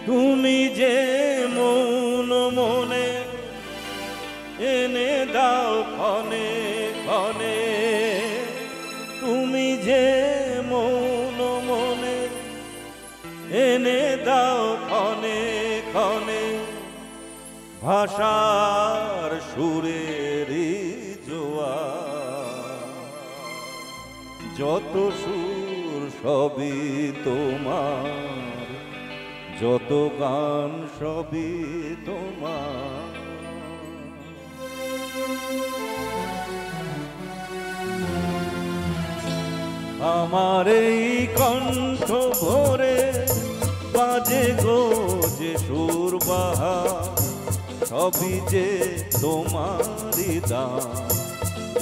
তুমি যে মন মনে এনে দাও ক্ষণে ক্ষণে, তুমি যে মন মনে এনে দাও ক্ষণে ক্ষণে, ভাষার সুরেরই জোয়ার। যত সুর সবই তোমার, যত গান সবই তোমার। আমার এই কণ্ঠ ভরে বাজে গো যে সুর বাহার, সবই যে তোমারই দান।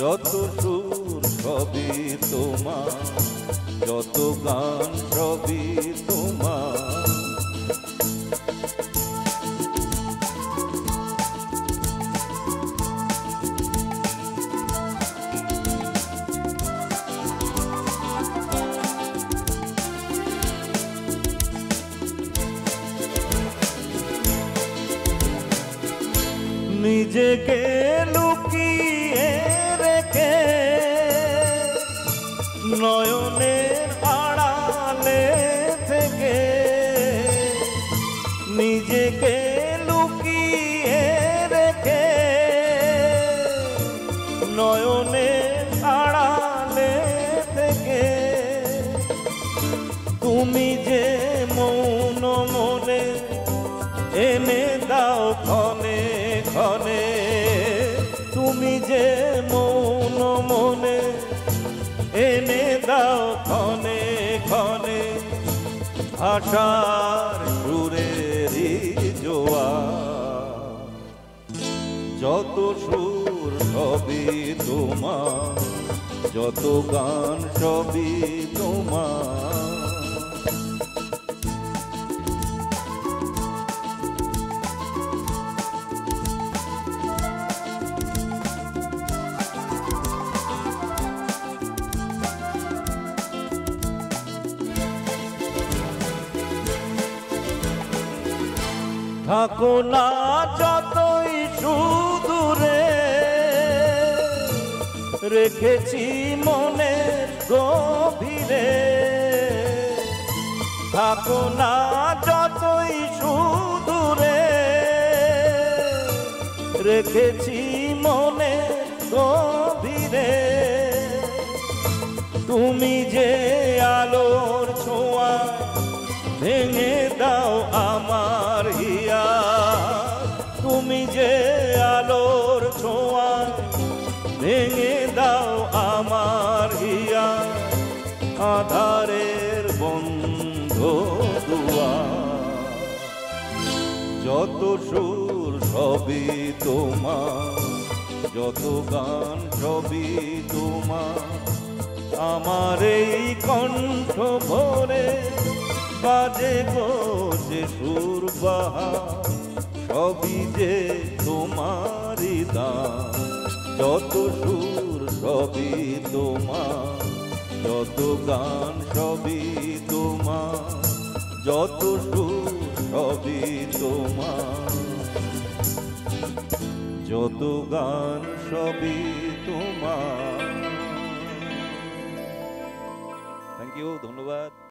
যত সুর সবই তোমার, যত গান সবই তোমার। নিজেকে লুকিয়ে রেখে নয়নের আড়ালে থেকে, নিজেকে লুকিয়ে রেখে নয়নের আড়ালে থেকে, তুমি যে মন মনে এনে দাও ক্ষণে ক্ষণে, তুমি যে মন মনে এনে দাও ক্ষণে ক্ষণে, আশার সুরেরই জোয়ার। যত সুর সবই তোমার, যত গান সবই তোমার। থাকো না যতই সুদূরে, রেখেছি মনের গভীরে। থাকো না যতই সুদূরে, রেখেছি মনের গভীরে। তুমি যে আলোর ছোঁয়া ভেঙে দাও আমার হিয়া, তুমি যে আলোর ছোঁয়া ভেঙে দাও আমার হিয়া। আধারের বন্ধ দুয়ার, যত সুর সবই তোমার, যত গান সবই তোমার। আমার এই কণ্ঠ ভরে বাজে গো যে সুর বাহার, সবই যে তোমারই দান। যত সুর সবই তোমার, যত গান সবই তোমার, যত সুর সবই তোমার, যত গান সবই তোমার। থ্যাংক ইউ, ধন্যবাদ।